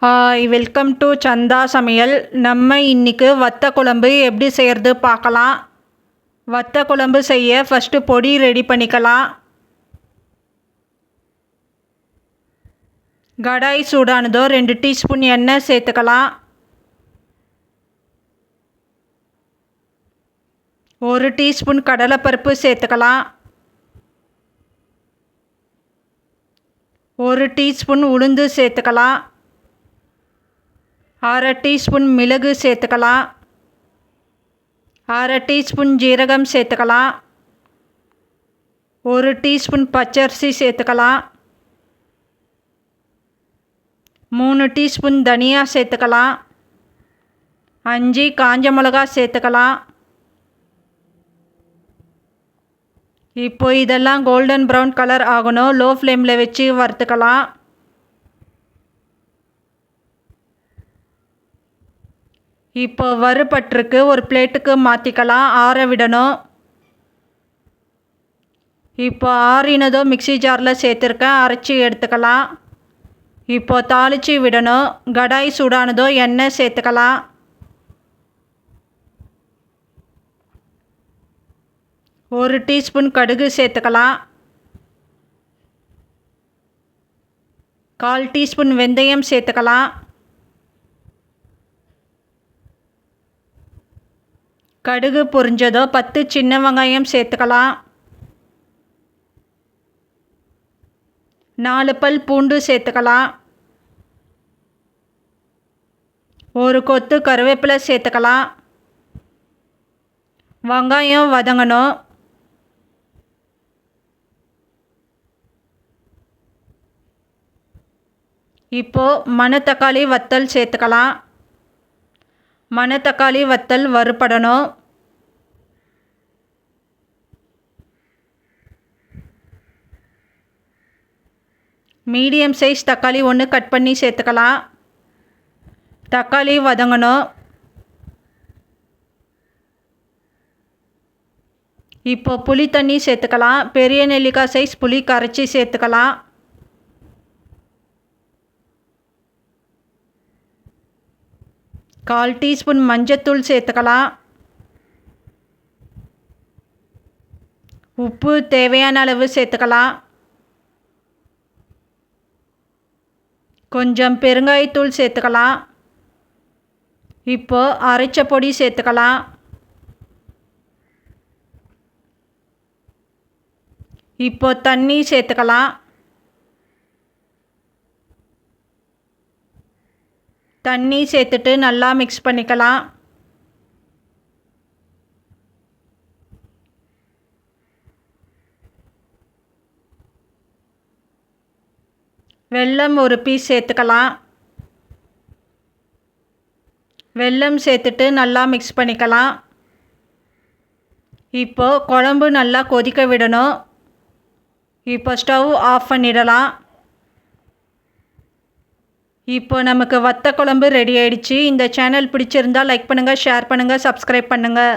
Hi, welcome to சந்தா சமையல். நம்ம இன்றைக்கி வத்த குழம்பு எப்படி செய்கிறது பார்க்கலாம். வத்த குழம்பு செய்ய ஃபஸ்ட்டு பொடி ரெடி பண்ணிக்கலாம். கடாய் சூடானதோ 2 டீஸ்பூன் எண்ணெய் சேர்த்துக்கலாம். 1 டீஸ்பூன் கடலைப்பருப்பு சேர்த்துக்கலாம். 1 டீஸ்பூன் உளுந்து சேர்த்துக்கலாம். 1/2 டீஸ்பூன் மிளகு சேர்த்துக்கலாம். 1/2 டீஸ்பூன் ஜீரகம் சேர்த்துக்கலாம். 1 டீஸ்பூன் பச்சரிசி சேர்த்துக்கலாம். 3 டீஸ்பூன் தனியா சேர்த்துக்கலாம். 5 காஞ்ச மிளகா சேர்த்துக்கலாம். இப்போ இதெல்லாம் கோல்டன் ப்ரௌன் கலர் ஆகணும். லோ ஃப்ளேமில் வச்சு வறுத்துக்கலாம். இப்போ வறுபட்டிருக்கு, ஒரு பிளேட்டுக்கு மாற்றிக்கலாம். ஆற விடணும். இப்போ ஆறினதோ மிக்ஸி ஜாரில் சேர்த்துருக்கேன், அரைச்சி எடுத்துக்கலாம். இப்போ தாளித்து விடணும். கடாய் சூடானதோ எண்ணெய் சேர்த்துக்கலாம். ஒரு டீஸ்பூன் கடுகு சேர்த்துக்கலாம். 1/4 டீஸ்பூன் வெந்தயம் சேர்த்துக்கலாம். கடுகு பொரிஞ்சதோ 10 சின்ன வெங்காயம் சேர்த்துக்கலாம். 4 பல் பூண்டு சேர்த்துக்கலாம். ஒரு கொத்து கருவேப்பிலை சேர்த்துக்கலாம். வெங்காயம் வதங்கணும். இப்போது மணத்தக்காளி வத்தல் சேர்த்துக்கலாம். மணத்தக்காளி வத்தல் வறுபடணும். மீடியம் சைஸ் தக்காளி 1 கட் பண்ணி சேர்த்துக்கலாம். தக்காளி வதங்கணும். இப்போ புளி தண்ணி சேர்த்துக்கலாம். பெரிய நெல்லிக்காய் சைஸ் புளி கரைச்சி சேர்த்துக்கலாம். கால் டீஸ்பூன் மஞ்சத்தூள் சேர்த்துக்கலாம். உப்பு தேவையான அளவு சேர்த்துக்கலாம். கொஞ்சம் பெருங்காயத்தூள் சேர்த்துக்கலாம். இப்போ அரைச்ச பொடி சேர்த்துக்கலாம். இப்போ தண்ணி சேர்த்துக்கலாம். தண்ணி சேர்த்துட்டு நல்லா மிக்ஸ் பண்ணிக்கலாம். வெல்லம் ஒரு பீஸ் சேர்த்துக்கலாம். வெல்லம் சேர்த்துட்டு நல்லா மிக்ஸ் பண்ணிக்கலாம். இப்போது குழம்பு நல்லா கொதிக்க விடணும். இப்போ ஸ்டவ் ஆஃப் பண்ணிடலாம். இப்போ நமக்கு வத்த குழம்பு ரெடி ஆயிடுச்சு. இந்த சேனல் பிடிச்சிருந்தால் லைக் பண்ணுங்கள், ஷேர் பண்ணுங்கள், சப்ஸ்கிரைப் பண்ணுங்கள்.